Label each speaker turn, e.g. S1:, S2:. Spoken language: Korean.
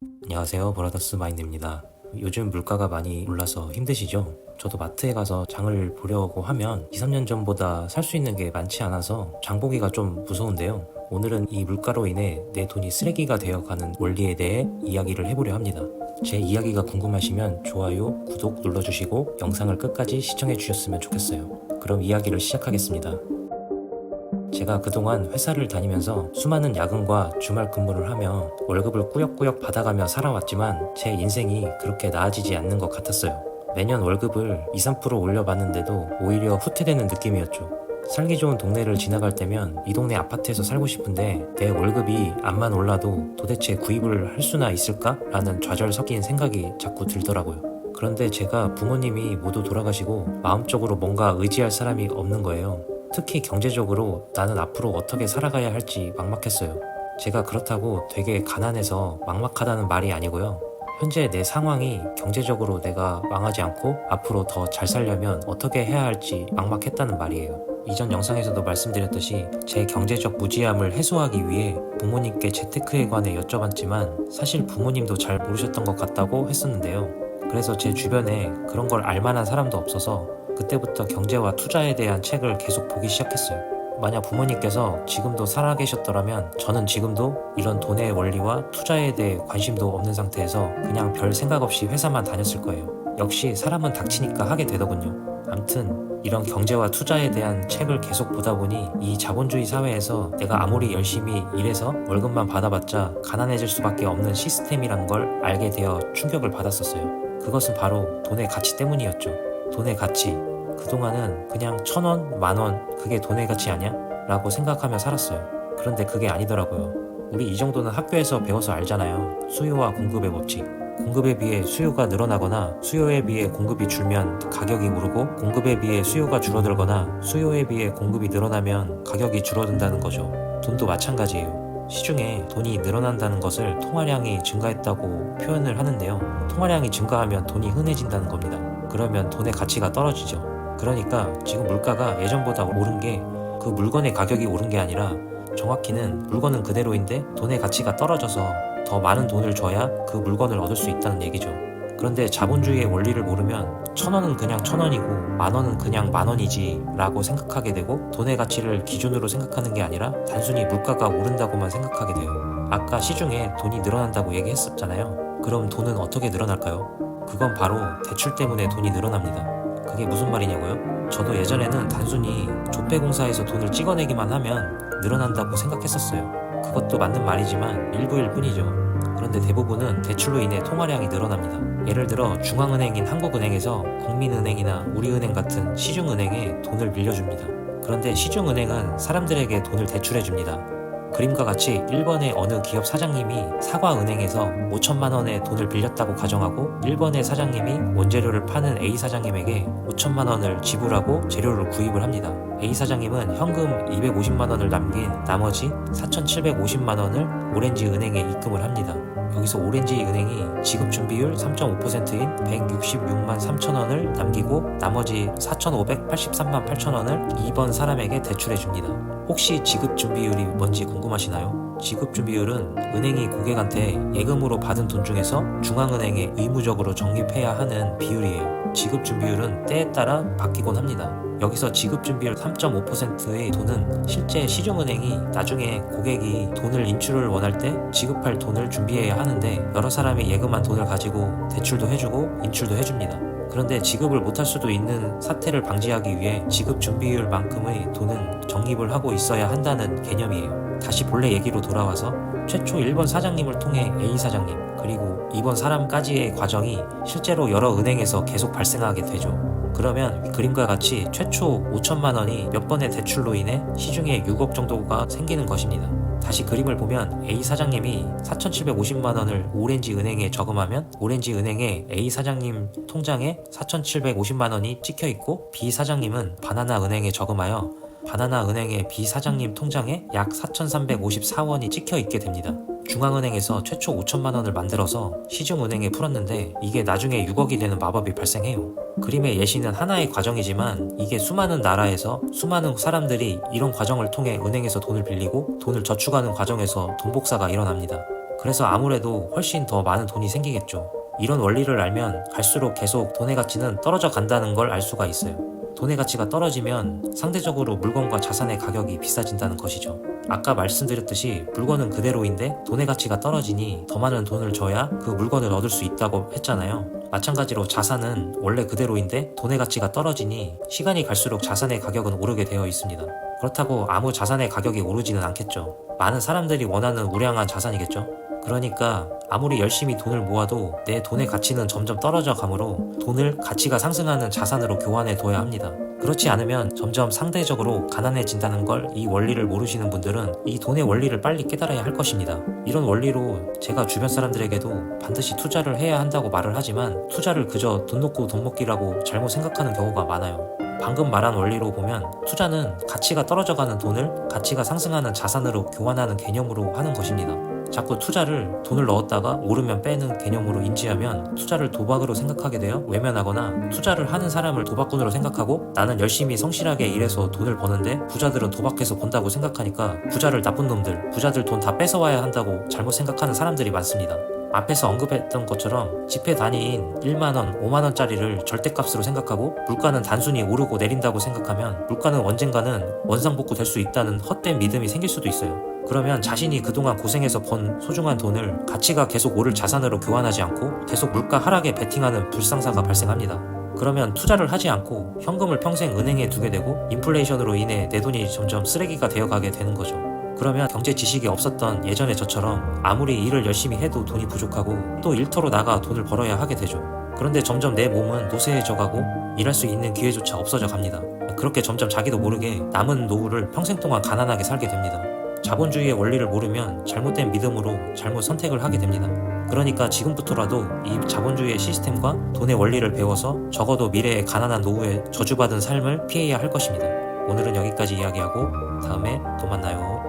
S1: 안녕하세요, 브라더스 마인드입니다. 요즘 물가가 많이 올라서 힘드시죠? 저도 마트에 가서 장을 보려고 하면 2, 3년 전보다 살 수 있는 게 많지 않아서 장 보기가 좀 무서운데요. 오늘은 이 물가로 인해 내 돈이 쓰레기가 되어가는 원리에 대해 이야기를 해보려 합니다. 제 이야기가 궁금하시면 좋아요, 구독 눌러주시고 영상을 끝까지 시청해 주셨으면 좋겠어요. 그럼 이야기를 시작하겠습니다. 제가 그동안 회사를 다니면서 수많은 야근과 주말 근무를 하며 월급을 꾸역꾸역 받아가며 살아왔지만 제 인생이 그렇게 나아지지 않는 것 같았어요. 매년 월급을 2, 3% 올려봤는데도 오히려 후퇴되는 느낌이었죠. 살기 좋은 동네를 지나갈 때면 이 동네 아파트에서 살고 싶은데 내 월급이 암만 올라도 도대체 구입을 할 수나 있을까? 라는 좌절 섞인 생각이 자꾸 들더라고요. 그런데 제가 부모님이 모두 돌아가시고 마음적으로 뭔가 의지할 사람이 없는 거예요. 특히 경제적으로 나는 앞으로 어떻게 살아가야 할지 막막했어요. 제가 그렇다고 되게 가난해서 막막하다는 말이 아니고요. 현재 내 상황이 경제적으로 내가 망하지 않고 앞으로 더 잘 살려면 어떻게 해야 할지 막막했다는 말이에요. 이전 영상에서도 말씀드렸듯이 제 경제적 무지함을 해소하기 위해 부모님께 재테크에 관해 여쭤봤지만 사실 부모님도 잘 모르셨던 것 같다고 했었는데요. 그래서 제 주변에 그런 걸 알만한 사람도 없어서 그때부터 경제와 투자에 대한 책을 계속 보기 시작했어요. 만약 부모님께서 지금도 살아계셨더라면 저는 지금도 이런 돈의 원리와 투자에 대해 관심도 없는 상태에서 그냥 별 생각 없이 회사만 다녔을 거예요. 역시 사람은 닥치니까 하게 되더군요. 암튼 이런 경제와 투자에 대한 책을 계속 보다 보니 이 자본주의 사회에서 내가 아무리 열심히 일해서 월급만 받아봤자 가난해질 수밖에 없는 시스템이란 걸 알게 되어 충격을 받았었어요. 그것은 바로 돈의 가치 때문이었죠. 돈의 가치. 그동안은 그냥 1,000원, 10,000원 그게 돈의 가치 아냐? 라고 생각하며 살았어요. 그런데 그게 아니더라고요. 우리 이 정도는 학교에서 배워서 알잖아요. 수요와 공급의 법칙. 공급에 비해 수요가 늘어나거나 수요에 비해 공급이 줄면 가격이 오르고 공급에 비해 수요가 줄어들거나 수요에 비해 공급이 늘어나면 가격이 줄어든다는 거죠. 돈도 마찬가지예요. 시중에 돈이 늘어난다는 것을 통화량이 증가했다고 표현을 하는데요. 통화량이 증가하면 돈이 흔해진다는 겁니다. 그러면 돈의 가치가 떨어지죠. 그러니까 지금 물가가 예전보다 오른 게 그 물건의 가격이 오른 게 아니라 정확히는 물건은 그대로인데 돈의 가치가 떨어져서 더 많은 돈을 줘야 그 물건을 얻을 수 있다는 얘기죠. 그런데 자본주의의 원리를 모르면 1,000원은 그냥 1,000원이고 10,000원은 그냥 10,000원이지 라고 생각하게 되고 돈의 가치를 기준으로 생각하는 게 아니라 단순히 물가가 오른다고만 생각하게 돼요. 아까 시중에 돈이 늘어난다고 얘기했었잖아요. 그럼 돈은 어떻게 늘어날까요? 그건 바로 대출 때문에 돈이 늘어납니다. 그게 무슨 말이냐고요? 저도 예전에는 단순히 조폐공사에서 돈을 찍어내기만 하면 늘어난다고 생각했었어요. 그것도 맞는 말이지만 일부일 뿐이죠. 그런데 대부분은 대출로 인해 통화량이 늘어납니다. 예를 들어 중앙은행인 한국은행에서 국민은행이나 우리은행 같은 시중은행에 돈을 빌려줍니다. 그런데 시중은행은 사람들에게 돈을 대출해줍니다. 그림과 같이 1번의 어느 기업 사장님이 사과은행에서 5천만 원의 돈을 빌렸다고 가정하고 1번의 사장님이 원재료를 파는 A 사장님에게 5천만 원을 지불하고 재료를 구입을 합니다. A 사장님은 현금 250만 원을 남긴 나머지 4,750만 원을 오렌지은행에 입금을 합니다. 여기서 오렌지은행이 지급준비율 3.5%인 166만 3천 원을 남기고 나머지 4,583만 8천 원을 2번 사람에게 대출해줍니다. 혹시 지급준비율이 뭔지 궁금하시나요? 지급준비율은 은행이 고객한테 예금으로 받은 돈 중에서 중앙은행에 의무적으로 적립해야 하는 비율이에요. 지급준비율은 때에 따라 바뀌곤 합니다. 여기서 지급준비율 3.5%의 돈은 실제 시중은행이 나중에 고객이 돈을 인출을 원할 때 지급할 돈을 준비해야 하는데 여러 사람이 예금한 돈을 가지고 대출도 해주고 인출도 해줍니다. 그런데 지급을 못할 수도 있는 사태를 방지하기 위해 지급 준비율만큼의 돈은 적립을 하고 있어야 한다는 개념이에요. 다시 본래 얘기로 돌아와서 최초 1번 사장님을 통해 A 사장님 그리고 2번 사람까지의 과정이 실제로 여러 은행에서 계속 발생하게 되죠. 그러면 그림과 같이 최초 5천만 원이 몇 번의 대출로 인해 시중에 6억 정도가 생기는 것입니다. 다시 그림을 보면 A 사장님이 4,750만 원을 오렌지 은행에 저금하면 오렌지 은행에 A 사장님 통장에 4,750만 원이 찍혀 있고 B 사장님은 바나나 은행에 저금하여 바나나 은행의 B 사장님 통장에 약 4,354원이 찍혀 있게 됩니다. 중앙은행에서 최초 5천만 원을 만들어서 시중은행에 풀었는데 이게 나중에 6억이 되는 마법이 발생해요. 그림의 예시는 하나의 과정이지만 이게 수많은 나라에서 수많은 사람들이 이런 과정을 통해 은행에서 돈을 빌리고 돈을 저축하는 과정에서 돈 복사가 일어납니다. 그래서 아무래도 훨씬 더 많은 돈이 생기겠죠. 이런 원리를 알면 갈수록 계속 돈의 가치는 떨어져 간다는 걸 알 수가 있어요. 돈의 가치가 떨어지면 상대적으로 물건과 자산의 가격이 비싸진다는 것이죠. 아까 말씀드렸듯이 물건은 그대로인데 돈의 가치가 떨어지니 더 많은 돈을 줘야 그 물건을 얻을 수 있다고 했잖아요. 마찬가지로 자산은 원래 그대로인데 돈의 가치가 떨어지니 시간이 갈수록 자산의 가격은 오르게 되어 있습니다. 그렇다고 아무 자산의 가격이 오르지는 않겠죠. 많은 사람들이 원하는 우량한 자산이겠죠. 그러니까 아무리 열심히 돈을 모아도 내 돈의 가치는 점점 떨어져 가므로 돈을 가치가 상승하는 자산으로 교환해 둬야 합니다. 그렇지 않으면 점점 상대적으로 가난해진다는 걸 이 원리를 모르시는 분들은 이 돈의 원리를 빨리 깨달아야 할 것입니다. 이런 원리로 제가 주변 사람들에게도 반드시 투자를 해야 한다고 말을 하지만 투자를 그저 돈 놓고 돈 먹기라고 잘못 생각하는 경우가 많아요. 방금 말한 원리로 보면 투자는 가치가 떨어져가는 돈을 가치가 상승하는 자산으로 교환하는 개념으로 하는 것입니다. 자꾸 투자를 돈을 넣었다가 오르면 빼는 개념으로 인지하면 투자를 도박으로 생각하게 되어 외면하거나 투자를 하는 사람을 도박꾼으로 생각하고 나는 열심히 성실하게 일해서 돈을 버는데 부자들은 도박해서 번다고 생각하니까 부자를 나쁜 놈들, 부자들 돈 다 뺏어와야 한다고 잘못 생각하는 사람들이 많습니다. 앞에서 언급했던 것처럼 지폐 단위인 1만원, 5만원짜리를 절대값으로 생각하고 물가는 단순히 오르고 내린다고 생각하면 물가는 언젠가는 원상복구 될 수 있다는 헛된 믿음이 생길 수도 있어요. 그러면 자신이 그동안 고생해서 번 소중한 돈을 가치가 계속 오를 자산으로 교환하지 않고 계속 물가 하락에 베팅하는 불상사가 발생합니다. 그러면 투자를 하지 않고 현금을 평생 은행에 두게 되고 인플레이션으로 인해 내 돈이 점점 쓰레기가 되어가게 되는 거죠. 그러면 경제 지식이 없었던 예전의 저처럼 아무리 일을 열심히 해도 돈이 부족하고 또 일터로 나가 돈을 벌어야 하게 되죠. 그런데 점점 내 몸은 노쇠해져 가고 일할 수 있는 기회조차 없어져 갑니다. 그렇게 점점 자기도 모르게 남은 노후를 평생 동안 가난하게 살게 됩니다. 자본주의의 원리를 모르면 잘못된 믿음으로 잘못 선택을 하게 됩니다. 그러니까 지금부터라도 이 자본주의의 시스템과 돈의 원리를 배워서 적어도 미래의 가난한 노후에 저주받은 삶을 피해야 할 것입니다. 오늘은 여기까지 이야기하고 다음에 또 만나요.